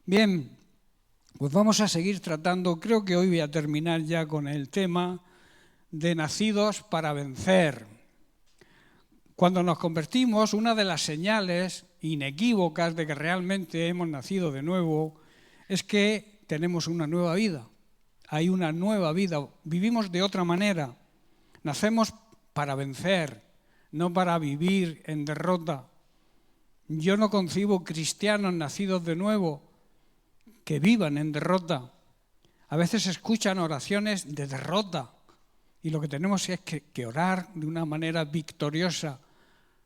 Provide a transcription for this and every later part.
Bien, pues vamos a seguir tratando, creo que hoy voy a terminar ya con el tema de nacidos para vencer. Cuando nos convertimos, una de las señales inequívocas de que realmente hemos nacido de nuevo es que tenemos una nueva vida. Hay una nueva vida, vivimos de otra manera. Nacemos para vencer, no para vivir en derrota. Yo no concibo cristianos nacidos de nuevo que vivan en derrota. A veces se escuchan oraciones de derrota y lo que tenemos es que orar de una manera victoriosa.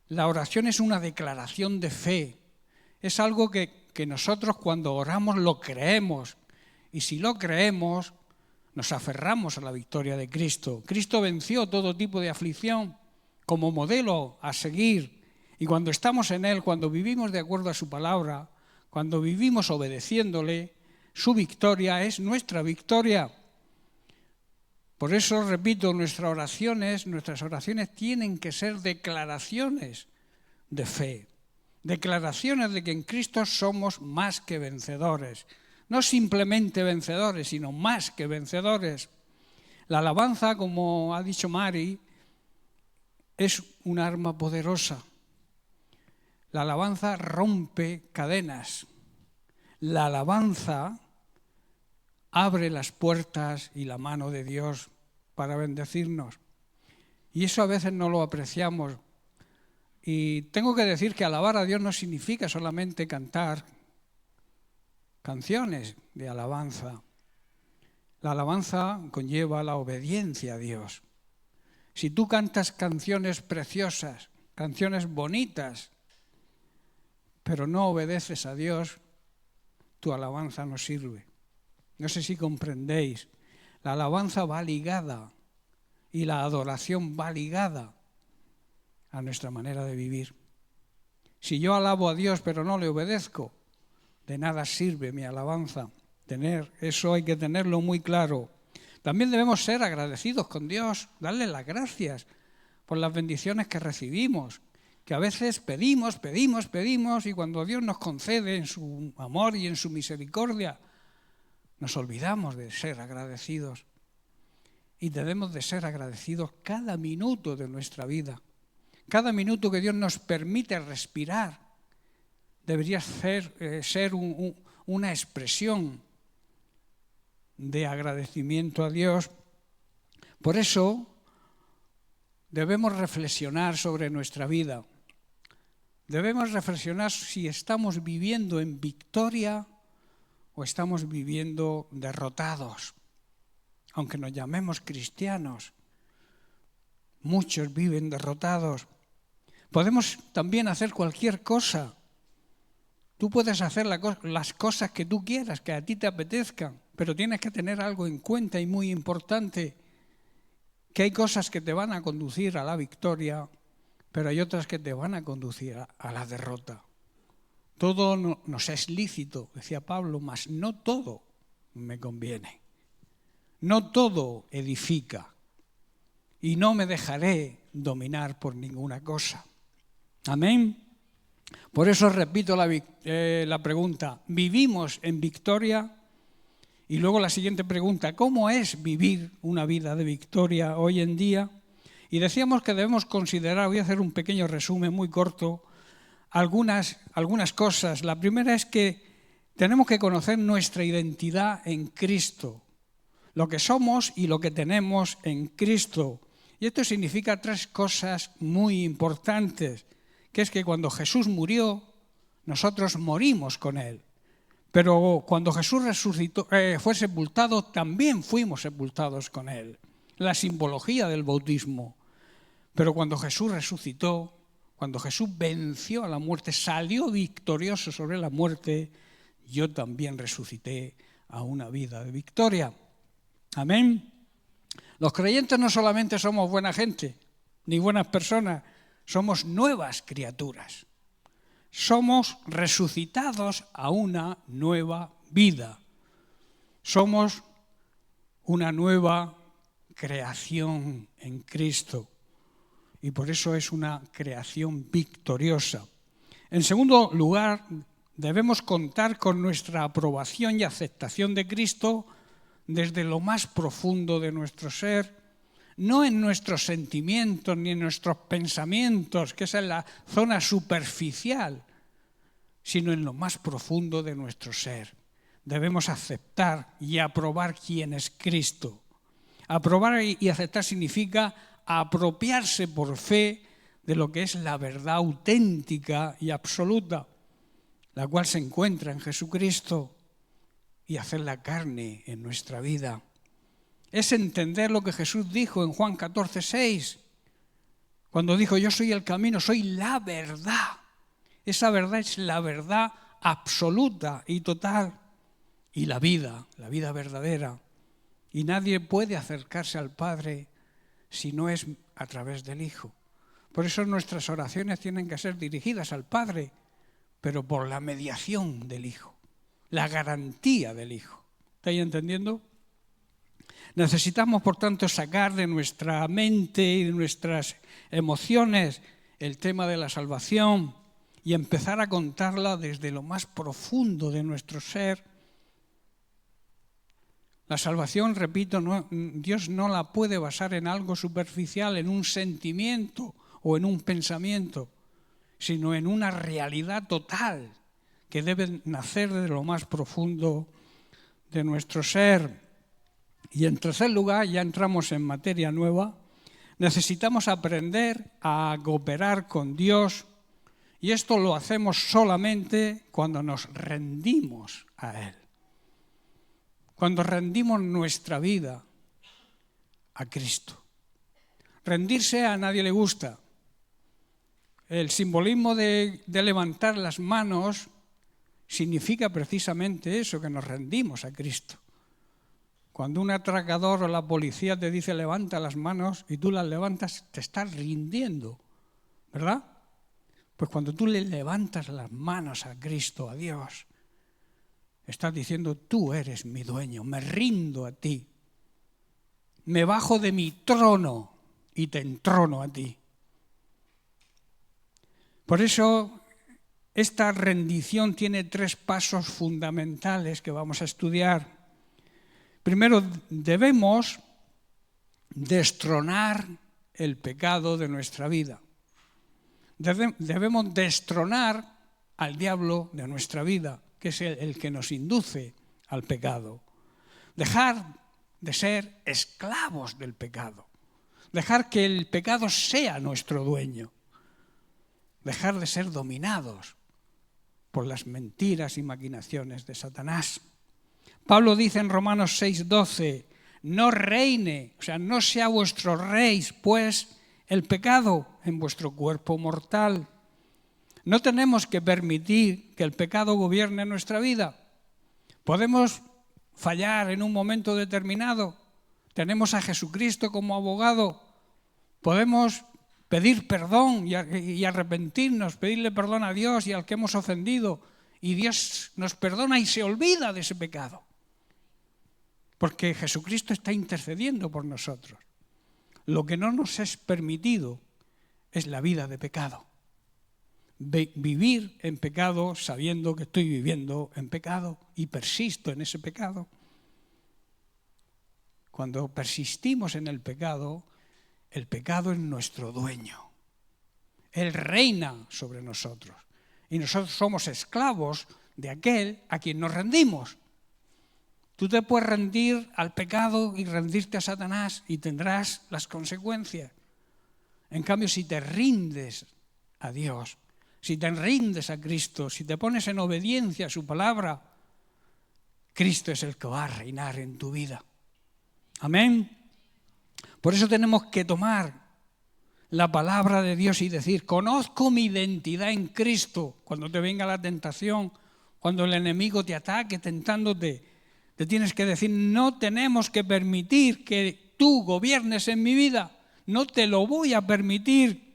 La oración es una declaración de fe, es algo que nosotros cuando oramos lo creemos y si lo creemos nos aferramos a la victoria de Cristo. Cristo venció todo tipo de aflicción como modelo a seguir y cuando estamos en Él, cuando vivimos de acuerdo a su palabra, cuando vivimos obedeciéndole, su victoria es nuestra victoria. Por eso, repito, nuestras oraciones tienen que ser declaraciones de fe, declaraciones de que en Cristo somos más que vencedores. No simplemente vencedores, sino más que vencedores. La alabanza, como ha dicho Mari, es un arma poderosa. La alabanza rompe cadenas. La alabanza abre las puertas y la mano de Dios para bendecirnos. Y eso a veces no lo apreciamos. Y tengo que decir que alabar a Dios no significa solamente cantar canciones de alabanza. La alabanza conlleva la obediencia a Dios. Si tú cantas canciones preciosas, canciones bonitas, pero no obedeces a Dios, tu alabanza no sirve. No sé si comprendéis. La alabanza va ligada y la adoración va ligada a nuestra manera de vivir. Si yo alabo a Dios pero no le obedezco, de nada sirve mi alabanza. Eso hay que tenerlo muy claro. También debemos ser agradecidos con Dios, darle las gracias por las bendiciones que recibimos, que a veces pedimos y cuando Dios nos concede en su amor y en su misericordia, nos olvidamos de ser agradecidos. Y debemos de ser agradecidos cada minuto de nuestra vida. Cada minuto que Dios nos permite respirar debería ser una expresión de agradecimiento a Dios. Por eso debemos reflexionar sobre nuestra vida. Debemos reflexionar si estamos viviendo en victoria o estamos viviendo derrotados. Aunque nos llamemos cristianos, muchos viven derrotados. Podemos también hacer cualquier cosa. Tú puedes hacer las cosas que tú quieras, que a ti te apetezcan, pero tienes que tener algo en cuenta y muy importante, que hay cosas que te van a conducir a la victoria, pero hay otras que te van a conducir a la derrota. Todo nos es lícito, decía Pablo, mas no todo me conviene. No todo edifica y no me dejaré dominar por ninguna cosa. Amén. Por eso repito la pregunta, ¿vivimos en victoria? Y luego la siguiente pregunta, ¿cómo es vivir una vida de victoria hoy en día? Y decíamos que debemos considerar, voy a hacer un pequeño resumen muy corto, algunas cosas. La primera es que tenemos que conocer nuestra identidad en Cristo, lo que somos y lo que tenemos en Cristo. Y esto significa tres cosas muy importantes, que es que cuando Jesús murió, nosotros morimos con Él. Pero cuando Jesús resucitó, fue sepultado, también fuimos sepultados con Él. La simbología del bautismo. Pero cuando Jesús resucitó, cuando Jesús venció a la muerte, salió victorioso sobre la muerte, yo también resucité a una vida de victoria. Amén. Los creyentes no solamente somos buena gente, ni buenas personas, somos nuevas criaturas. Somos resucitados a una nueva vida. Somos una nueva creación en Cristo. Y por eso es una creación victoriosa. En segundo lugar, Debemos contar con nuestra aprobación y aceptación de Cristo desde lo más profundo de nuestro ser, no en nuestros sentimientos ni en nuestros pensamientos, que esa es la zona superficial, sino en lo más profundo de nuestro ser. Debemos aceptar y aprobar quién es Cristo. Aprobar y aceptar significa apropiarse por fe de lo que es la verdad auténtica y absoluta, la cual se encuentra en Jesucristo, y hacerla carne en nuestra vida. Es entender lo que Jesús dijo en Juan 14:6, cuando dijo: yo soy el camino, soy la verdad. Esa verdad es la verdad absoluta y total, y la vida verdadera. Y nadie puede acercarse al Padre si no es a través del Hijo. Por eso nuestras oraciones tienen que ser dirigidas al Padre, pero por la mediación del Hijo, la garantía del Hijo. ¿Estáis entendiendo? Necesitamos, por tanto, sacar de nuestra mente y de nuestras emociones el tema de la salvación y empezar a contarla desde lo más profundo de nuestro ser. La salvación, repito, Dios no la puede basar en algo superficial, en un sentimiento o en un pensamiento, sino en una realidad total que debe nacer de lo más profundo de nuestro ser. Y en tercer lugar, ya entramos en materia nueva, necesitamos aprender a cooperar con Dios, y esto lo hacemos solamente cuando nos rendimos a Él. Cuando rendimos nuestra vida a Cristo. Rendirse a nadie le gusta. El simbolismo de levantar las manos significa precisamente eso, que nos rendimos a Cristo. Cuando un atracador o la policía te dice levanta las manos y tú las levantas, te estás rindiendo, ¿verdad? Pues cuando tú le levantas las manos a Cristo, a Dios, estás diciendo: tú eres mi dueño, me rindo a ti, me bajo de mi trono y te entrono a ti. Por eso esta rendición tiene 3 pasos fundamentales que vamos a estudiar. Primero, debemos destronar el pecado de nuestra vida. Debemos destronar al diablo de nuestra vida, que es el que nos induce al pecado. Dejar de ser esclavos del pecado. Dejar que el pecado sea nuestro dueño. Dejar de ser dominados por las mentiras y maquinaciones de Satanás. Pablo dice en Romanos 6:12, no reine, o sea, no sea vuestro rey, pues, el pecado en vuestro cuerpo mortal. No tenemos que permitir que el pecado gobierne nuestra vida. Podemos fallar en un momento determinado. Tenemos a Jesucristo como abogado. Podemos pedir perdón y arrepentirnos, pedirle perdón a Dios y al que hemos ofendido. Y Dios nos perdona y se olvida de ese pecado. Porque Jesucristo está intercediendo por nosotros. Lo que no nos es permitido es la vida de pecado. Vivir en pecado sabiendo que estoy viviendo en pecado y persisto en ese pecado. Cuando persistimos en el pecado es nuestro dueño. Él reina sobre nosotros y nosotros somos esclavos de aquel a quien nos rendimos. Tú te puedes rendir al pecado y rendirte a Satanás y tendrás las consecuencias. En cambio, si te rindes a Dios, si te rindes a Cristo, si te pones en obediencia a su palabra, Cristo es el que va a reinar en tu vida. Amén. Por eso tenemos que tomar la palabra de Dios y decir: conozco mi identidad en Cristo. Cuando te venga la tentación, cuando el enemigo te ataque tentándote, te tienes que decir: no tenemos que permitir que tú gobiernes en mi vida. No te lo voy a permitir.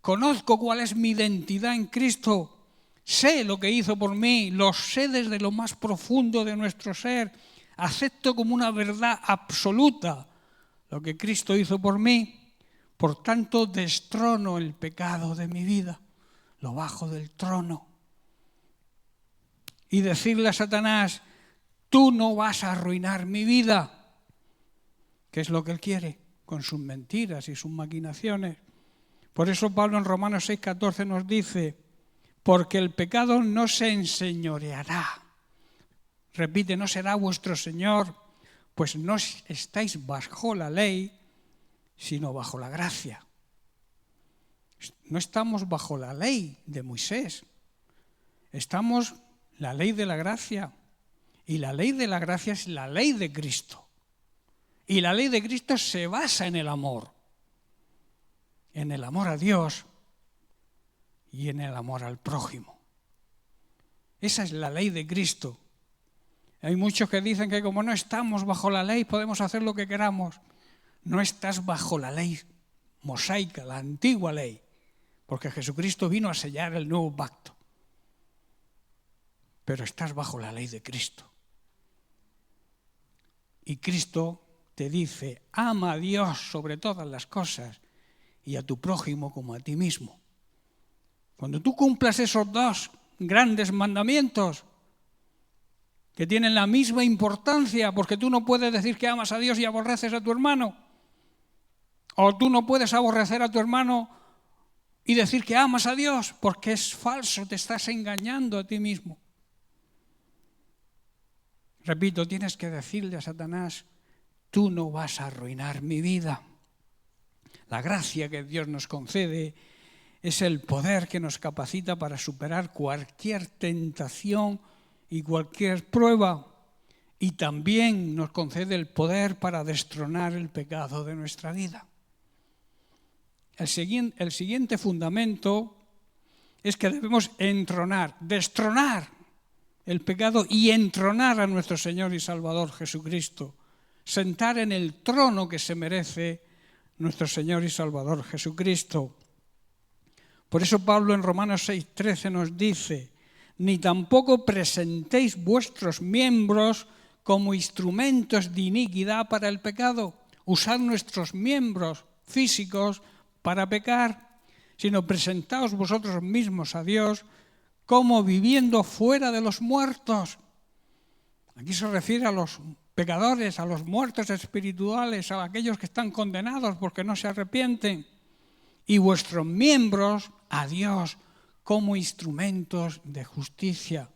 Conozco cuál es mi identidad en Cristo. Sé lo que hizo por mí. Lo sé desde lo más profundo de nuestro ser. Acepto como una verdad absoluta lo que Cristo hizo por mí. Por tanto, destrono el pecado de mi vida. Lo bajo del trono. y decirle a Satanás, tú no vas a arruinar mi vida, que es lo que él quiere, con sus mentiras y sus maquinaciones. Por eso Pablo en Romanos 6,14 nos dice, porque el pecado no se enseñoreará. Repite, no será vuestro Señor, pues no estáis bajo la ley, sino bajo la gracia. No estamos bajo la ley de Moisés, estamos la ley de la gracia. Y la ley de la gracia es la ley de Cristo. Y la ley de Cristo se basa en el amor a Dios y en el amor al prójimo. Esa es la ley de Cristo. Hay muchos que dicen que como no estamos bajo la ley podemos hacer lo que queramos. No estás bajo la ley mosaica, la antigua ley, porque Jesucristo vino a sellar el nuevo pacto. Pero estás bajo la ley de Cristo. Y Cristo te dice, ama a Dios sobre todas las cosas y a tu prójimo como a ti mismo. Cuando tú cumplas esos dos grandes mandamientos, que tienen la misma importancia, porque tú no puedes decir que amas a Dios y aborreces a tu hermano, o tú no puedes aborrecer a tu hermano y decir que amas a Dios, porque es falso, te estás engañando a ti mismo. Repito, tienes que decirle a Satanás, tú no vas a arruinar mi vida. La gracia que Dios nos concede es el poder que nos capacita para superar cualquier tentación y cualquier prueba. Y también nos concede el poder para destronar el pecado de nuestra vida. El siguiente fundamento es que debemos destronar el pecado y entronar a nuestro Señor y Salvador Jesucristo. Sentar en el trono que se merece nuestro Señor y Salvador Jesucristo. Por eso Pablo en Romanos 6,13 nos dice, ni tampoco presentéis vuestros miembros como instrumentos de iniquidad para el pecado. Usad nuestros miembros físicos para pecar, sino presentaos vosotros mismos a Dios como viviendo fuera de los muertos. Aquí se refiere a los pecadores, a los muertos espirituales, a aquellos que están condenados porque no se arrepienten. Y vuestros miembros a Dios como instrumentos de justicia.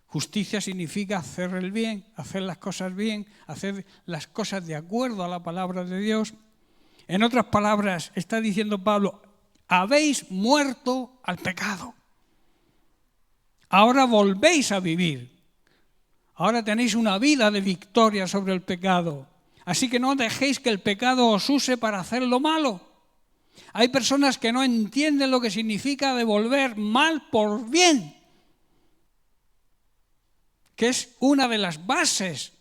Justicia significa hacer el bien, hacer las cosas bien, hacer las cosas de acuerdo a la palabra de Dios. En otras palabras, está diciendo Pablo, habéis muerto al pecado. Ahora volvéis a vivir. Ahora tenéis una vida de victoria sobre el pecado. Así que no dejéis que el pecado os use para hacer lo malo. Hay personas que no entienden lo que significa devolver mal por bien, que es una de las bases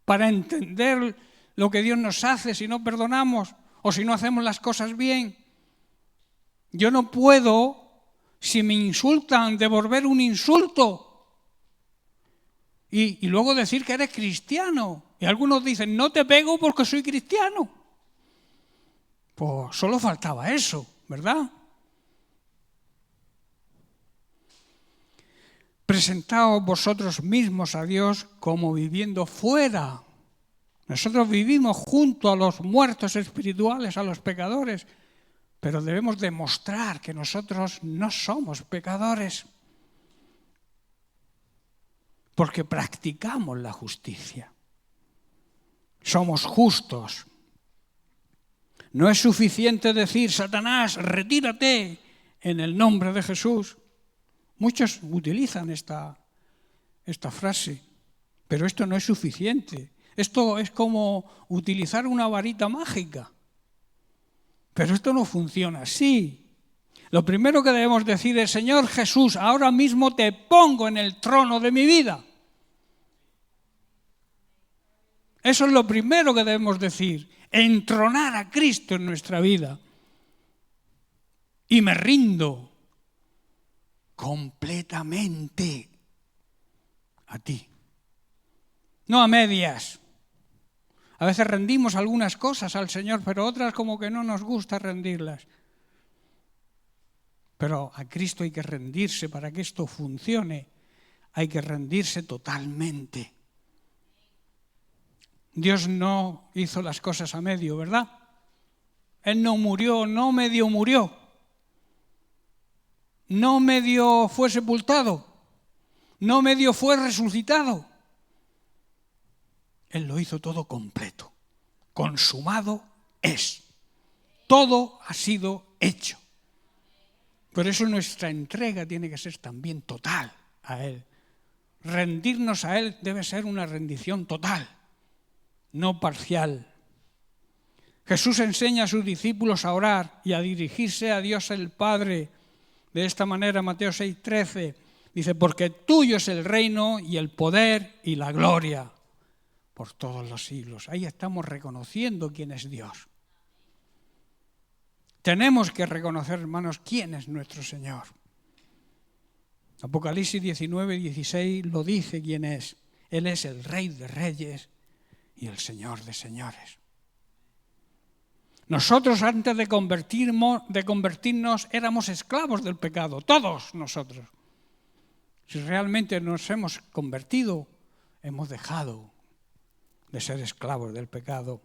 para entender lo que Dios nos hace si no perdonamos o si no hacemos las cosas bien. Yo no puedo, si me insultan, devolver un insulto y luego decir que eres cristiano. Y algunos dicen, no te pego porque soy cristiano. Pues solo faltaba eso, ¿verdad? Presentaos vosotros mismos a Dios como viviendo fuera. Nosotros vivimos junto a los muertos espirituales, a los pecadores, pero debemos demostrar que nosotros no somos pecadores, porque practicamos la justicia. Somos justos. No es suficiente decir, Satanás, retírate en el nombre de Jesús. Muchos utilizan esta frase, pero esto no es suficiente. Esto es como utilizar una varita mágica. Pero esto no funciona así. Lo primero que debemos decir es, Señor Jesús, ahora mismo te pongo en el trono de mi vida. Eso es lo primero que debemos decir. Entronar a Cristo en nuestra vida. Y me rindo completamente a ti. No a medias. A veces rendimos algunas cosas al Señor, pero otras como que no nos gusta rendirlas. Pero a Cristo hay que rendirse para que esto funcione. hay que rendirse totalmente. Dios no hizo las cosas a medio, ¿verdad? Él no murió, no medio murió. No medio fue sepultado. No medio fue resucitado. Él lo hizo todo completo. Consumado es. Todo ha sido hecho. Por eso nuestra entrega tiene que ser también total a Él. Rendirnos a Él debe ser una rendición total, no parcial. Jesús enseña a sus discípulos a orar y a dirigirse a Dios el Padre. De esta manera, Mateo 6:13, dice, porque tuyo es el reino y el poder y la gloria por todos los siglos. Ahí estamos reconociendo quién es Dios. Tenemos que reconocer, hermanos, quién es nuestro Señor. Apocalipsis 19:16 lo dice quién es. Él es el Rey de Reyes y el Señor de Señores. Nosotros antes de convertirnos éramos esclavos del pecado, todos nosotros. Si realmente nos hemos convertido, hemos dejado de ser esclavos del pecado.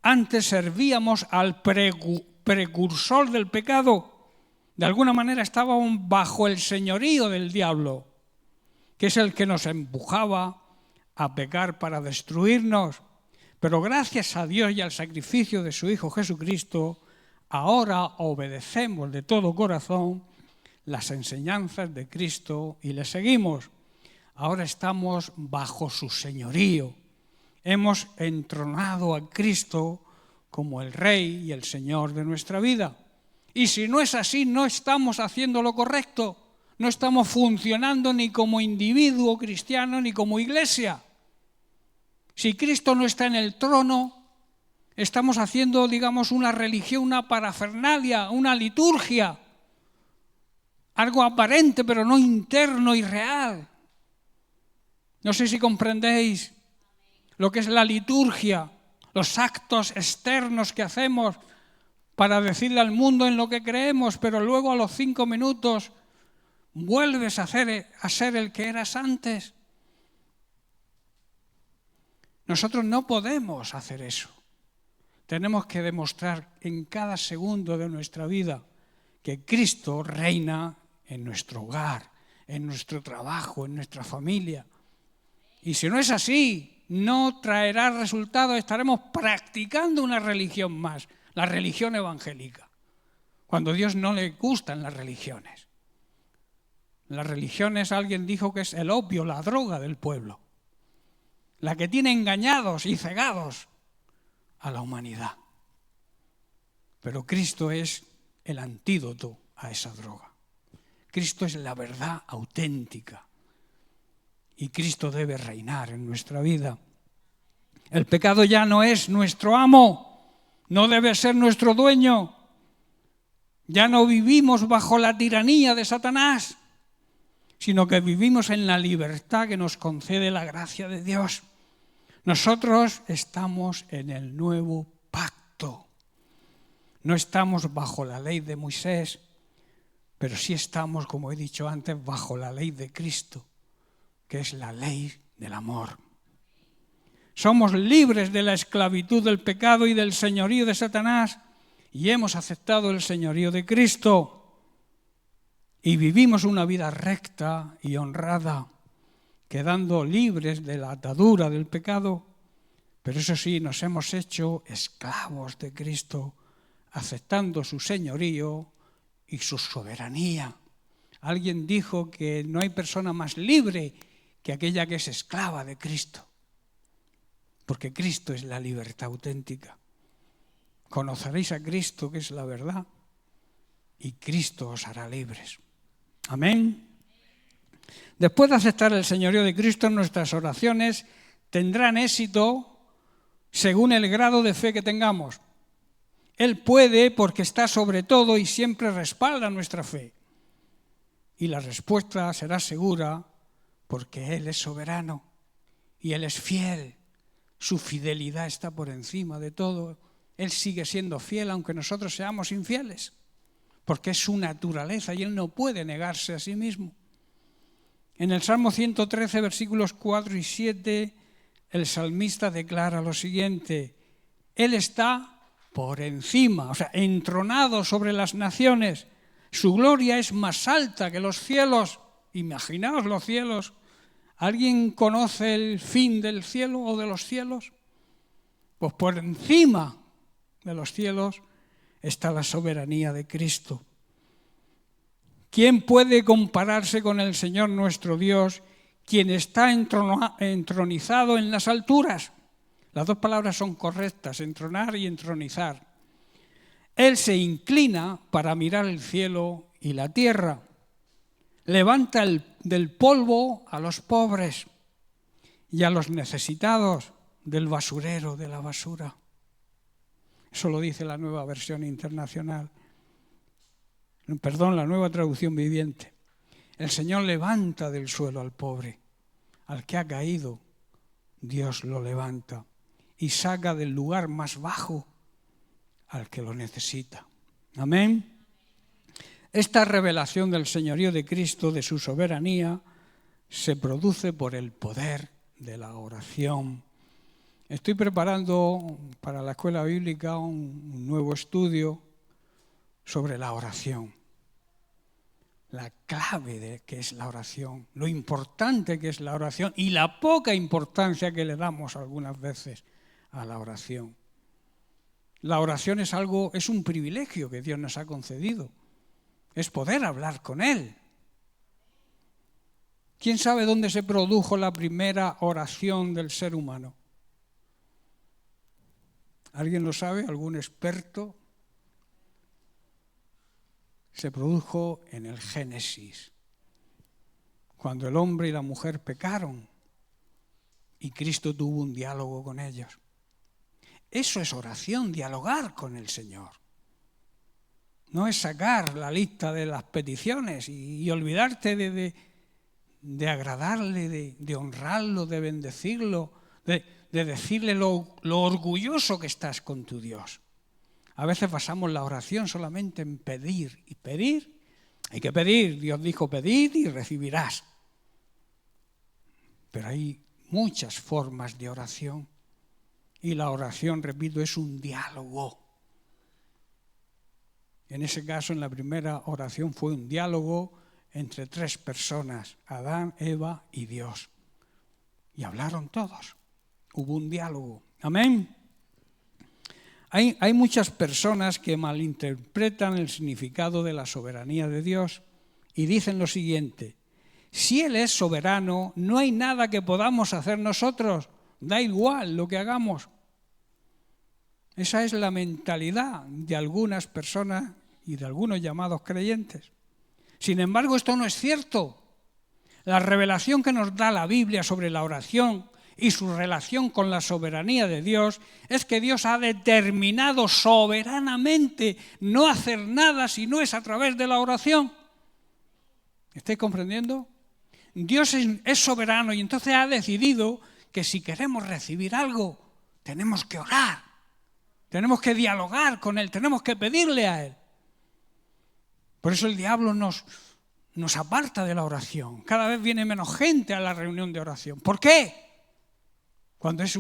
Antes servíamos al precursor del pecado. De alguna manera estábamos bajo el señorío del diablo, que es el que nos empujaba a pecar para destruirnos. Pero gracias a Dios y al sacrificio de su Hijo Jesucristo, ahora obedecemos de todo corazón las enseñanzas de Cristo y le seguimos. Ahora estamos bajo su señorío. Hemos entronado a Cristo como el Rey y el Señor de nuestra vida. Y si no es así, no estamos haciendo lo correcto. No estamos funcionando ni como individuo cristiano ni como iglesia. Si Cristo no está en el trono, estamos haciendo, digamos, una religión, una parafernalia, una liturgia. Algo aparente, pero no interno y real. No sé si comprendéis lo que es la liturgia, los actos externos que hacemos para decirle al mundo en lo que creemos, pero luego a los 5 minutos vuelves a ser el que eras antes. Nosotros no podemos hacer eso. Tenemos que demostrar en cada segundo de nuestra vida que Cristo reina en nuestro hogar, en nuestro trabajo, en nuestra familia. Y si no es así, no traerá resultado, estaremos practicando una religión más, la religión evangélica, cuando a Dios no le gustan las religiones. Las religiones, alguien dijo que es el opio, la droga del pueblo, la que tiene engañados y cegados a la humanidad. Pero Cristo es el antídoto a esa droga. Cristo es la verdad auténtica. Y Cristo debe reinar en nuestra vida. El pecado ya no es nuestro amo, no debe ser nuestro dueño. Ya no vivimos bajo la tiranía de Satanás, sino que vivimos en la libertad que nos concede la gracia de Dios. Nosotros estamos en el nuevo pacto. No estamos bajo la ley de Moisés, pero sí estamos, como he dicho antes, bajo la ley de Cristo, que es la ley del amor. Somos libres de la esclavitud del pecado y del señorío de Satanás y hemos aceptado el señorío de Cristo y vivimos una vida recta y honrada, quedando libres de la atadura del pecado, pero eso sí, nos hemos hecho esclavos de Cristo, aceptando su señorío y su soberanía. Alguien dijo que no hay persona más libre que aquella que es esclava de Cristo, porque Cristo es la libertad auténtica. Conoceréis a Cristo, que es la verdad, y Cristo os hará libres. Amén. Después de aceptar el señorío de Cristo, nuestras oraciones tendrán éxito según el grado de fe que tengamos. Él puede porque está sobre todo y siempre respalda nuestra fe. Y la respuesta será segura porque Él es soberano y Él es fiel. Su fidelidad está por encima de todo. Él sigue siendo fiel aunque nosotros seamos infieles, porque es su naturaleza y Él no puede negarse a sí mismo. En el Salmo 113, versículos 4 y 7, el salmista declara lo siguiente: Él está por encima, o sea, entronado sobre las naciones. Su gloria es más alta que los cielos. Imaginaos los cielos. ¿Alguien conoce el fin del cielo o de los cielos? Pues por encima de los cielos está la soberanía de Cristo. ¿Quién puede compararse con el Señor nuestro Dios, quien está entronizado en las alturas? Las dos palabras son correctas, entronar y entronizar. Él se inclina para mirar el cielo y la tierra. Levanta del polvo a los pobres y a los necesitados del basurero de la basura. Eso lo dice la Nueva Versión Internacional. La Nueva Traducción Viviente. El Señor levanta del suelo al pobre. Al que ha caído, Dios lo levanta y saca del lugar más bajo al que lo necesita. Amén. Esta revelación del señorío de Cristo, de su soberanía, se produce por el poder de la oración. Estoy preparando para la escuela bíblica un nuevo estudio sobre la oración. La clave de qué es la oración, lo importante que es la oración y la poca importancia que le damos algunas veces a la oración. La oración es un privilegio que Dios nos ha concedido. Es poder hablar con Él. ¿Quién sabe dónde se produjo la primera oración del ser humano? ¿Alguien lo sabe? ¿Algún experto? Se produjo en el Génesis, cuando el hombre y la mujer pecaron y Cristo tuvo un diálogo con ellos. Eso es oración, dialogar con el Señor. No es sacar la lista de las peticiones y olvidarte de agradarle, de honrarlo, de bendecirlo, de decirle lo orgulloso que estás con tu Dios. A veces basamos la oración solamente en pedir. Y pedir, hay que pedir. Dios dijo, pedid y recibirás. Pero hay muchas formas de oración. Y la oración, repito, es un diálogo. En ese caso, en la primera oración fue un diálogo entre tres personas, Adán, Eva y Dios. Y hablaron todos. Hubo un diálogo. Amén. Hay muchas personas que malinterpretan el significado de la soberanía de Dios y dicen lo siguiente: si Él es soberano, no hay nada que podamos hacer nosotros, da igual lo que hagamos. Esa es la mentalidad de algunas personas y de algunos llamados creyentes. Sin embargo, esto no es cierto. La revelación que nos da la Biblia sobre la oración y su relación con la soberanía de Dios es que Dios ha determinado soberanamente no hacer nada si no es a través de la oración. ¿Estáis comprendiendo? Dios es soberano y entonces ha decidido que si queremos recibir algo, tenemos que orar, tenemos que dialogar con Él, tenemos que pedirle a Él. Por eso el diablo nos aparta de la oración. Cada vez viene menos gente a la reunión de oración. ¿Por qué? Cuando es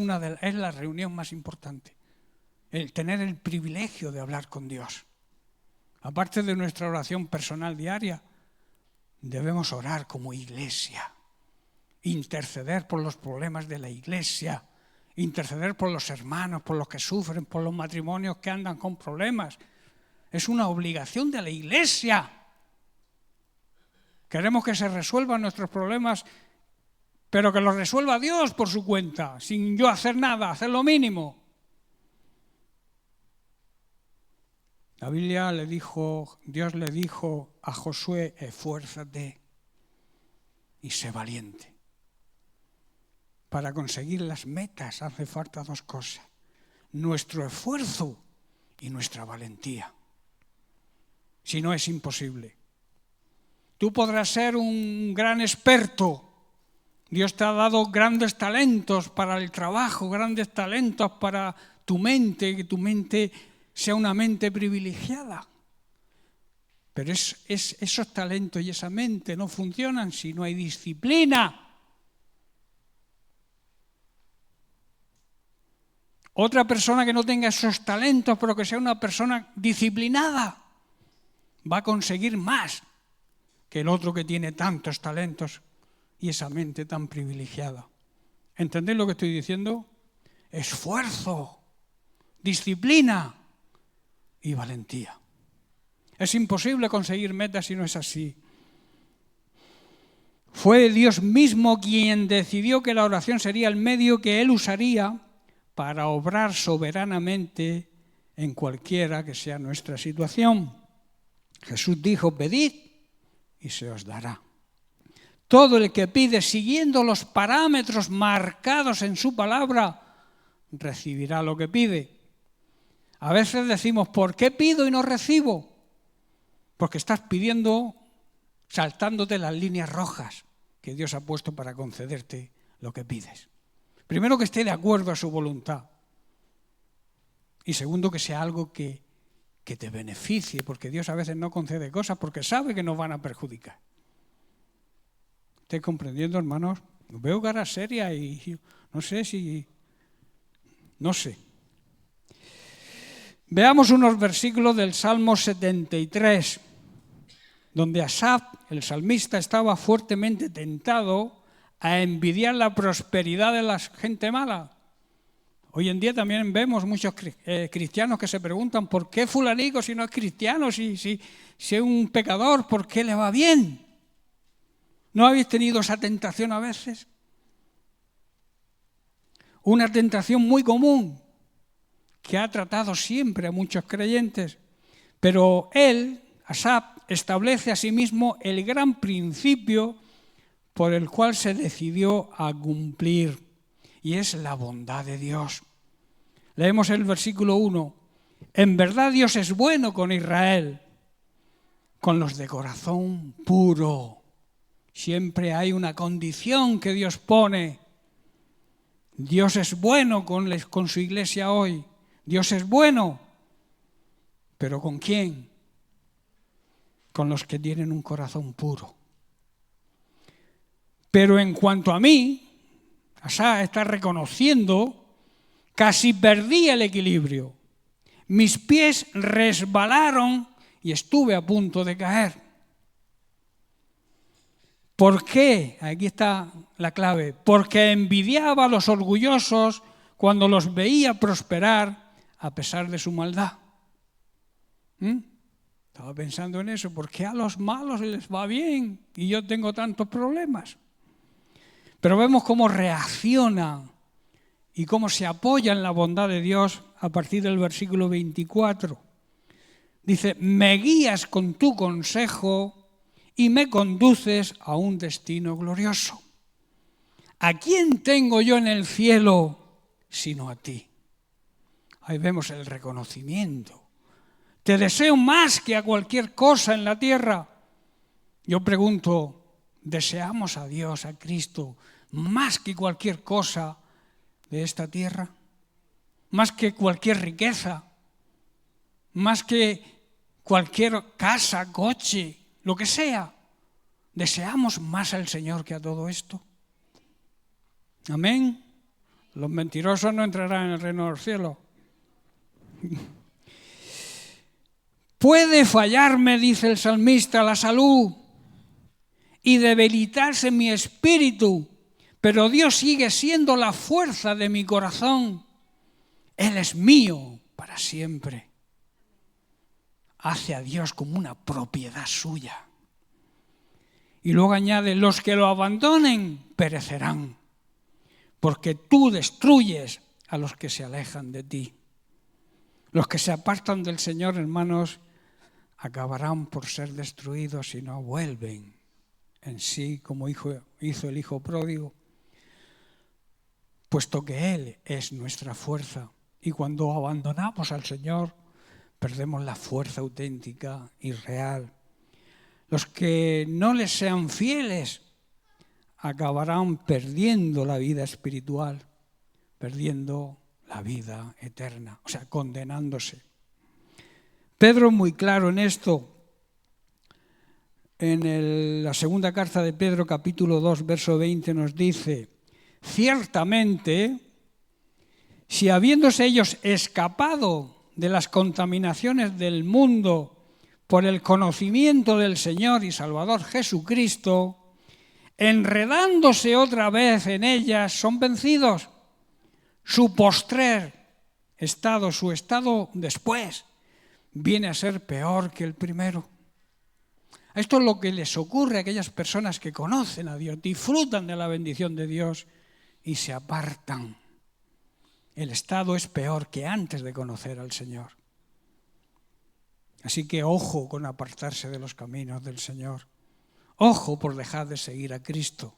la reunión más importante, el tener el privilegio de hablar con Dios. Aparte de nuestra oración personal diaria, debemos orar como iglesia, interceder por los problemas de la iglesia, interceder por los hermanos, por los que sufren, por los matrimonios que andan con problemas. Es una obligación de la iglesia. Queremos que se resuelvan nuestros problemas, pero que los resuelva Dios por su cuenta, sin yo hacer nada, hacer lo mínimo. La Biblia Dios le dijo a Josué, esfuérzate y sé valiente. Para conseguir las metas hace falta dos cosas: nuestro esfuerzo y nuestra valentía. Si no, es imposible. Tú podrás ser un gran experto. Dios te ha dado grandes talentos para el trabajo, grandes talentos para tu mente, que tu mente sea una mente privilegiada. Pero esos talentos y esa mente no funcionan si no hay disciplina. Otra persona que no tenga esos talentos, pero que sea una persona disciplinada, va a conseguir más que el otro que tiene tantos talentos y esa mente tan privilegiada. ¿Entendéis lo que estoy diciendo? Esfuerzo, disciplina y valentía. Es imposible conseguir metas si no es así. Fue Dios mismo quien decidió que la oración sería el medio que Él usaría para obrar soberanamente en cualquiera que sea nuestra situación. Jesús dijo, pedid y se os dará. Todo el que pide siguiendo los parámetros marcados en su palabra, recibirá lo que pide. A veces decimos, ¿por qué pido y no recibo? Porque estás pidiendo saltándote las líneas rojas que Dios ha puesto para concederte lo que pides. Primero, que esté de acuerdo a su voluntad. Y segundo, que sea algo que te beneficie, porque Dios a veces no concede cosas porque sabe que nos van a perjudicar. ¿Estáis comprendiendo, hermanos? Veo caras serias y no sé si... No sé. Veamos unos versículos del Salmo 73, donde Asaf, el salmista, estaba fuertemente tentado a envidiar la prosperidad de la gente mala. Hoy en día también vemos muchos cristianos que se preguntan, ¿por qué fulanico si no es cristiano, si es un pecador, por qué le va bien? ¿No habéis tenido esa tentación a veces? Una tentación muy común que ha tratado siempre a muchos creyentes, pero él, Asaf, establece a sí mismo el gran principio por el cual se decidió a cumplir, y es la bondad de Dios. Leemos el versículo 1. En verdad Dios es bueno con Israel, con los de corazón puro. Siempre hay una condición que Dios pone. Dios es bueno con su iglesia hoy. Dios es bueno, pero ¿con quién? Con los que tienen un corazón puro. Pero en cuanto a mí, Asaf está reconociendo, casi perdí el equilibrio. Mis pies resbalaron y estuve a punto de caer. ¿Por qué? Aquí está la clave. Porque envidiaba a los orgullosos cuando los veía prosperar a pesar de su maldad. Estaba pensando en eso. ¿Por qué a los malos les va bien y yo tengo tantos problemas? Pero vemos cómo reacciona y cómo se apoya en la bondad de Dios a partir del versículo 24. Dice, me guías con tu consejo y me conduces a un destino glorioso. ¿A quién tengo yo en el cielo sino a ti? Ahí vemos el reconocimiento. Te deseo más que a cualquier cosa en la tierra. Yo pregunto, ¿deseamos a Dios, a Cristo, más que cualquier cosa de esta tierra? ¿Más que cualquier riqueza? ¿Más que cualquier casa, coche, lo que sea? ¿Deseamos más al Señor que a todo esto? Amén. Los mentirosos no entrarán en el reino del cielo. Puede fallarme, dice el salmista, la salud y debilitarse mi espíritu, pero Dios sigue siendo la fuerza de mi corazón. Él es mío para siempre. Hace a Dios como una propiedad suya. Y luego añade, los que lo abandonen perecerán, porque tú destruyes a los que se alejan de ti. Los que se apartan del Señor, hermanos, acabarán por ser destruidos si no vuelven en sí, como hizo el hijo pródigo, puesto que Él es nuestra fuerza. Y cuando abandonamos al Señor, perdemos la fuerza auténtica y real. Los que no les sean fieles acabarán perdiendo la vida espiritual, perdiendo la vida eterna, o sea, condenándose. Pedro es muy claro en esto. en la segunda carta de Pedro, capítulo 2, verso 20, nos dice: ciertamente, si habiéndose ellos escapado de las contaminaciones del mundo por el conocimiento del Señor y Salvador Jesucristo, enredándose otra vez en ellas, son vencidos. Su postrer estado, su estado después, viene a ser peor que el primero. Esto es lo que les ocurre a aquellas personas que conocen a Dios, disfrutan de la bendición de Dios y se apartan. El estado es peor que antes de conocer al Señor. Así que ojo con apartarse de los caminos del Señor. Ojo por dejar de seguir a Cristo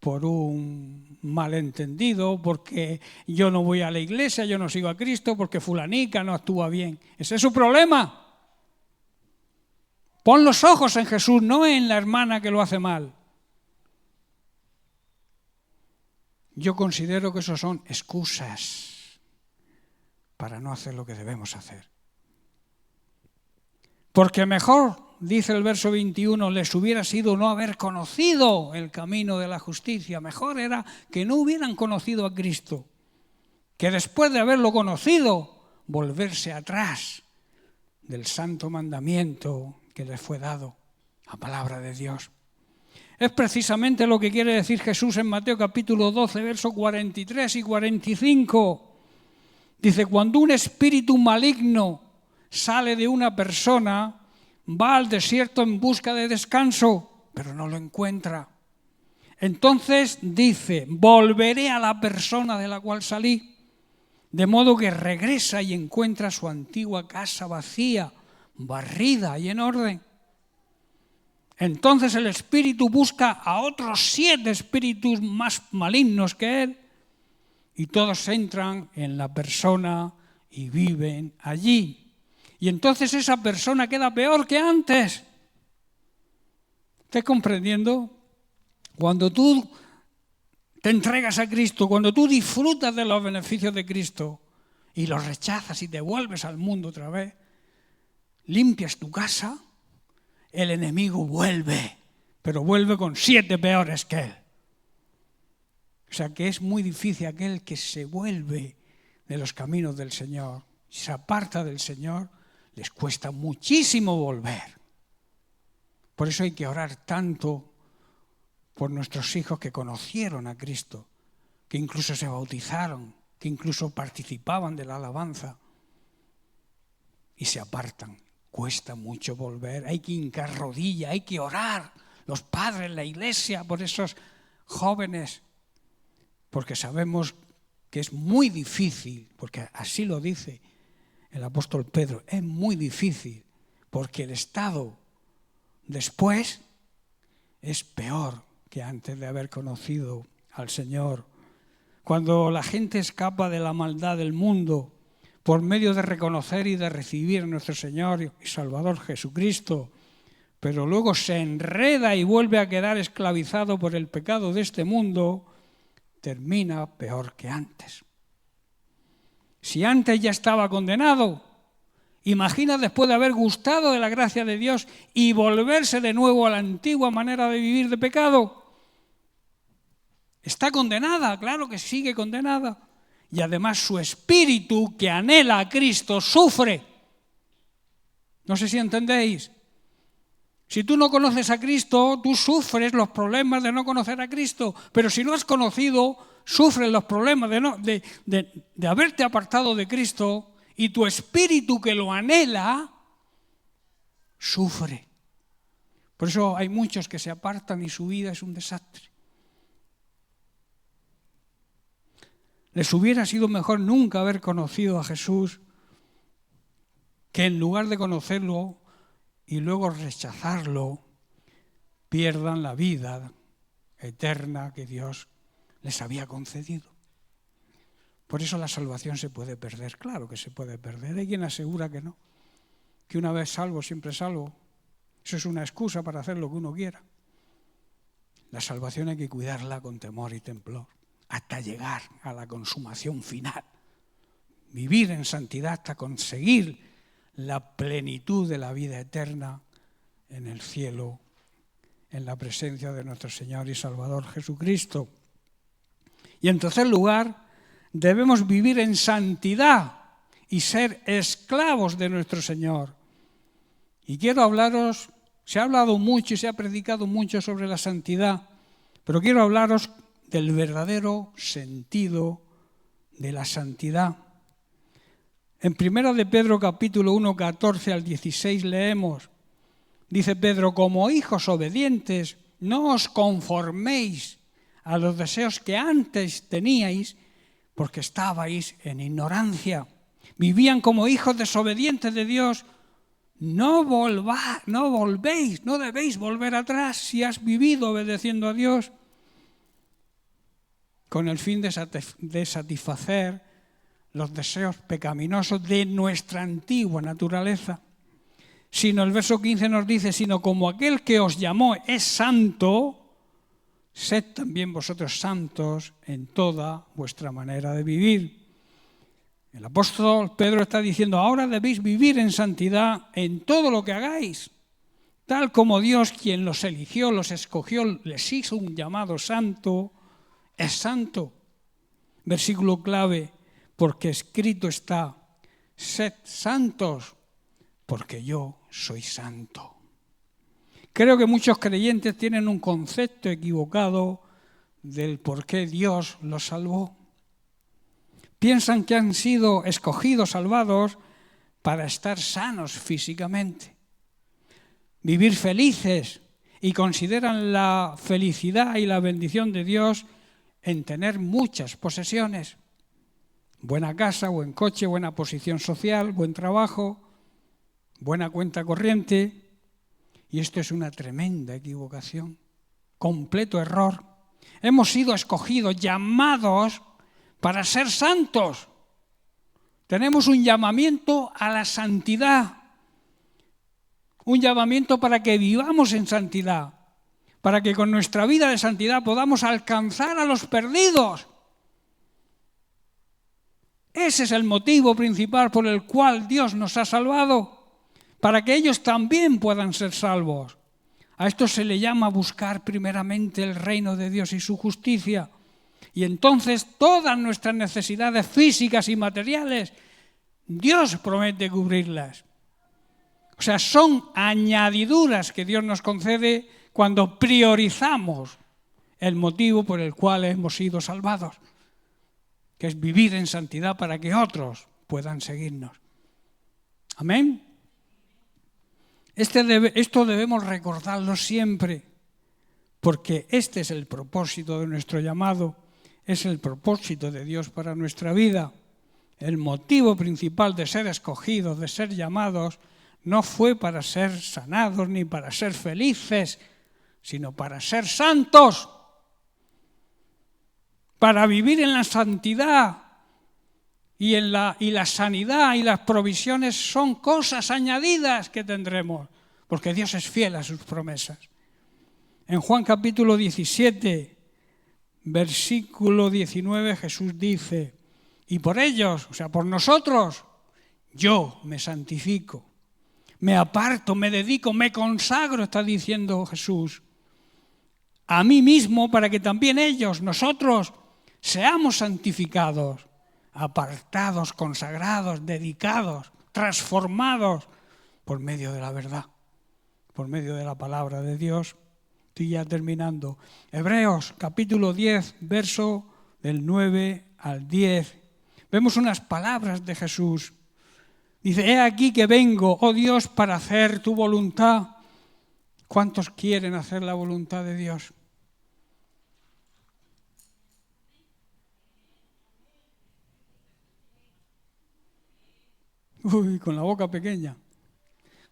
por un malentendido, porque yo no voy a la iglesia, yo no sigo a Cristo, porque fulanica no actúa bien. Ese es su problema. Pon los ojos en Jesús, no en la hermana que lo hace mal. Yo considero que eso son excusas para no hacer lo que debemos hacer. Porque mejor, dice el verso 21, les hubiera sido no haber conocido el camino de la justicia. Mejor era que no hubieran conocido a Cristo, que después de haberlo conocido, volverse atrás del santo mandamiento que les fue dado, la palabra de Dios. Es precisamente lo que quiere decir Jesús en Mateo capítulo 12, versos 43 y 45. Dice: cuando un espíritu maligno sale de una persona, va al desierto en busca de descanso, pero no lo encuentra. Entonces dice: volveré a la persona de la cual salí. De modo que regresa y encuentra su antigua casa vacía, barrida y en orden. Entonces el espíritu busca a otros 7 espíritus más malignos que él, y todos entran en la persona y viven allí. Y entonces esa persona queda peor que antes. ¿Estás comprendiendo? Cuando tú te entregas a Cristo, cuando tú disfrutas de los beneficios de Cristo y los rechazas y te vuelves al mundo otra vez, limpias tu casa, el enemigo vuelve, pero vuelve con 7 peores que él. O sea que es muy difícil aquel que se vuelve de los caminos del Señor, se aparta del Señor, les cuesta muchísimo volver. Por eso hay que orar tanto por nuestros hijos que conocieron a Cristo, que incluso se bautizaron, que incluso participaban de la alabanza y se apartan. Cuesta mucho volver, hay que hincar rodilla, hay que orar, los padres, la iglesia, por esos jóvenes, porque sabemos que es muy difícil, porque así lo dice el apóstol Pedro, es muy difícil, porque el estado después es peor que antes de haber conocido al Señor. Cuando la gente escapa de la maldad del mundo por medio de reconocer y de recibir a nuestro Señor y Salvador Jesucristo, pero luego se enreda y vuelve a quedar esclavizado por el pecado de este mundo, termina peor que antes. Si antes ya estaba condenado, imagina después de haber gustado de la gracia de Dios y volverse de nuevo a la antigua manera de vivir de pecado. Está condenada, claro que sigue condenada. Y además su espíritu que anhela a Cristo sufre. No sé si entendéis. Si tú no conoces a Cristo, tú sufres los problemas de no conocer a Cristo. Pero si lo has conocido, sufres los problemas de haberte apartado de Cristo, y tu espíritu que lo anhela sufre. Por eso hay muchos que se apartan y su vida es un desastre. Les hubiera sido mejor nunca haber conocido a Jesús que en lugar de conocerlo y luego rechazarlo, pierdan la vida eterna que Dios les había concedido. Por eso la salvación se puede perder, claro que se puede perder. Hay quien asegura que no, que una vez salvo, siempre salvo. Eso es una excusa para hacer lo que uno quiera. La salvación hay que cuidarla con temor y temblor, hasta llegar a la consumación final. Vivir en santidad hasta conseguir la plenitud de la vida eterna en el cielo en la presencia de nuestro Señor y Salvador Jesucristo. Y en tercer lugar, debemos vivir en santidad y ser esclavos de nuestro Señor. Y quiero hablaros, se ha hablado mucho y se ha predicado mucho sobre la santidad, pero quiero hablaros del verdadero sentido de la santidad. En 1 de Pedro capítulo 1, 14 al 16 leemos, dice Pedro, como hijos obedientes, no os conforméis a los deseos que antes teníais, porque estabais en ignorancia. Vivían como hijos desobedientes de Dios. No debéis volver atrás si has vivido obedeciendo a Dios, con el fin de satisfacer los deseos pecaminosos de nuestra antigua naturaleza. Sino el verso 15 nos dice, sino como aquel que os llamó es santo, sed también vosotros santos en toda vuestra manera de vivir. El apóstol Pedro está diciendo, ahora debéis vivir en santidad en todo lo que hagáis, tal como Dios, quien los eligió, los escogió, les hizo un llamado santo, es santo. Versículo clave, porque escrito está, sed santos, porque yo soy santo. Creo que muchos creyentes tienen un concepto equivocado del por qué Dios los salvó. Piensan que han sido escogidos, salvados, para estar sanos físicamente, vivir felices, y consideran la felicidad y la bendición de Dios en tener muchas posesiones. Buena casa, buen coche, buena posición social, buen trabajo, buena cuenta corriente. Y esto es una tremenda equivocación, completo error. Hemos sido escogidos, llamados para ser santos. Tenemos un llamamiento a la santidad, un llamamiento para que vivamos en santidad, para que con nuestra vida de santidad podamos alcanzar a los perdidos. Ese es el motivo principal por el cual Dios nos ha salvado, para que ellos también puedan ser salvos. A esto se le llama buscar primeramente el reino de Dios y su justicia. Y entonces todas nuestras necesidades físicas y materiales, Dios promete cubrirlas. O sea, son añadiduras que Dios nos concede cuando priorizamos el motivo por el cual hemos sido salvados, que es vivir en santidad para que otros puedan seguirnos. Amén. Esto debemos recordarlo siempre, porque este es el propósito de nuestro llamado, es el propósito de Dios para nuestra vida. El motivo principal de ser escogidos, de ser llamados, no fue para ser sanados ni para ser felices, sino para ser santos, para vivir en la santidad. Y la sanidad y las provisiones son cosas añadidas que tendremos, porque Dios es fiel a sus promesas. En Juan capítulo 17, versículo 19, Jesús dice, y por ellos, o sea, por nosotros, yo me santifico, me aparto, me dedico, me consagro, está diciendo Jesús, a mí mismo para que también ellos, nosotros, seamos santificados, apartados, consagrados, dedicados, transformados por medio de la verdad, por medio de la palabra de Dios. Estoy ya terminando. Hebreos capítulo 10, verso del 9 al 10. Vemos unas palabras de Jesús. Dice, he aquí que vengo, oh Dios, para hacer tu voluntad. ¿Cuántos quieren hacer la voluntad de Dios? Uy, con la boca pequeña.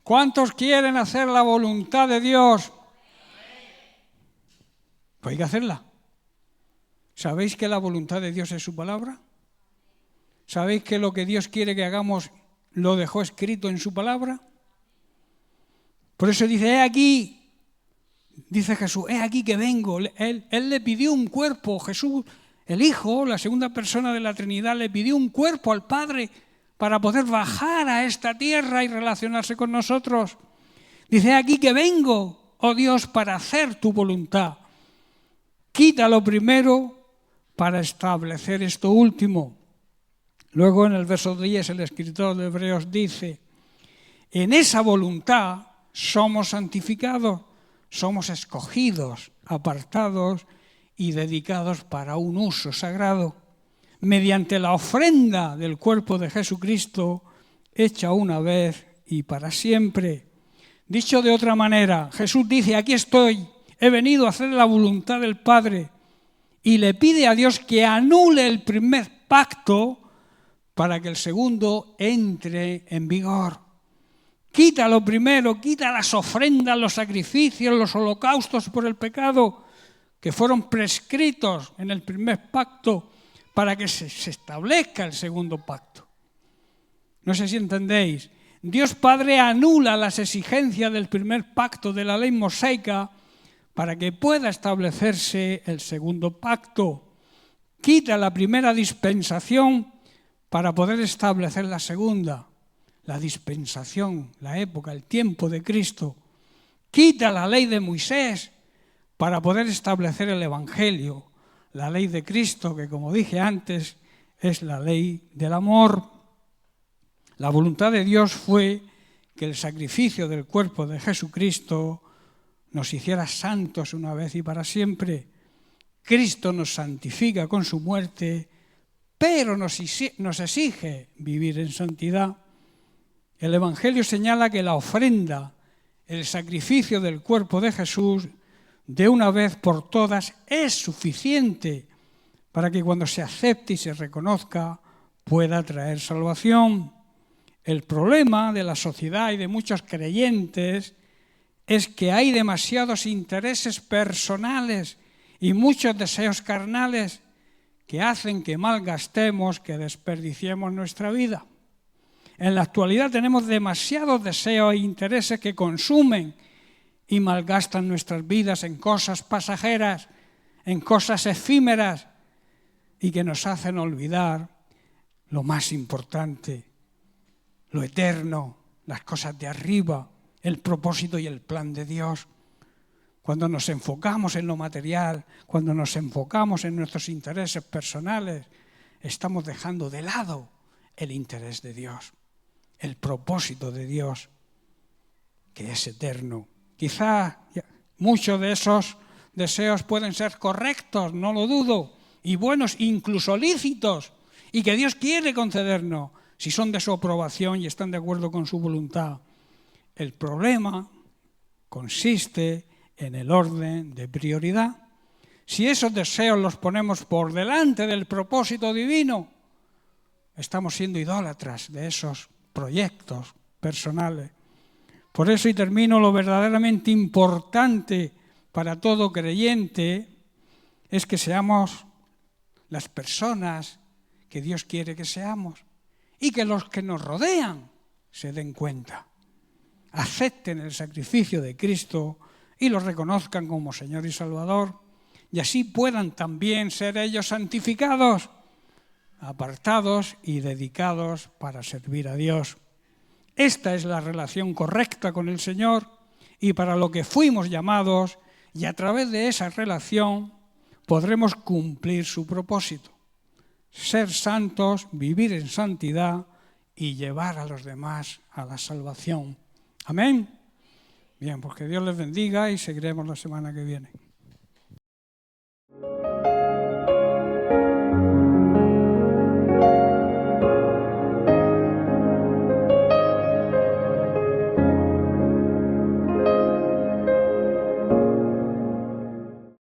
¿Cuántos quieren hacer la voluntad de Dios? Pues hay que hacerla. ¿Sabéis que la voluntad de Dios es su palabra? ¿Sabéis que lo que Dios quiere que hagamos lo dejó escrito en su palabra? Por eso dice, he aquí, dice Jesús, he aquí que vengo. Él le pidió un cuerpo, Jesús, el Hijo, la segunda persona de la Trinidad, le pidió un cuerpo al Padre para poder bajar a esta tierra y relacionarse con nosotros. Dice, he aquí que vengo. oh Dios, para hacer tu voluntad. Quita lo primero para establecer esto último. Luego en el verso 10 el escritor de Hebreos dice, en esa voluntad somos santificados, somos escogidos, apartados y dedicados para un uso sagrado, mediante la ofrenda del cuerpo de Jesucristo, hecha una vez y para siempre. Dicho de otra manera, Jesús dice, aquí estoy, he venido a hacer la voluntad del Padre, y le pide a Dios que anule el primer pacto para que el segundo entre en vigor. Quita lo primero, quita las ofrendas, los sacrificios, los holocaustos por el pecado que fueron prescritos en el primer pacto para que se establezca el segundo pacto. No sé si entendéis. Dios Padre anula las exigencias del primer pacto de la ley mosaica para que pueda establecerse el segundo pacto. Quita la primera dispensación para poder establecer la segunda. La dispensación, la época, el tiempo de Cristo. Quita la ley de Moisés para poder establecer el Evangelio, la ley de Cristo, que como dije antes, es la ley del amor. La voluntad de Dios fue que el sacrificio del cuerpo de Jesucristo nos hiciera santos una vez y para siempre. Cristo nos santifica con su muerte, pero nos exige vivir en santidad. El Evangelio señala que la ofrenda, el sacrificio del cuerpo de Jesús, de una vez por todas, es suficiente para que cuando se acepte y se reconozca pueda traer salvación. El problema de la sociedad y de muchos creyentes es que hay demasiados intereses personales y muchos deseos carnales que hacen que malgastemos, que desperdiciemos nuestra vida. En la actualidad tenemos demasiados deseos e intereses que consumen y malgastan nuestras vidas en cosas pasajeras, en cosas efímeras y que nos hacen olvidar lo más importante, lo eterno, las cosas de arriba, el propósito y el plan de Dios. Cuando nos enfocamos en lo material, cuando nos enfocamos en nuestros intereses personales, estamos dejando de lado el interés de Dios, el propósito de Dios, que es eterno. Quizá muchos de esos deseos pueden ser correctos, no lo dudo, y buenos, incluso lícitos, y que Dios quiere concedernos, si son de su aprobación y están de acuerdo con su voluntad. El problema consiste en el orden de prioridad. Si esos deseos los ponemos por delante del propósito divino, estamos siendo idólatras de esos proyectos personales. Por eso, y termino, lo verdaderamente importante para todo creyente es que seamos las personas que Dios quiere que seamos y que los que nos rodean se den cuenta, acepten el sacrificio de Cristo y lo reconozcan como Señor y Salvador, y así puedan también ser ellos santificados, apartados y dedicados para servir a Dios. Esta es la relación correcta con el Señor y para lo que fuimos llamados, y a través de esa relación podremos cumplir su propósito. Ser santos, vivir en santidad y llevar a los demás a la salvación. Amén. Bien, pues que Dios les bendiga y seguiremos la semana que viene.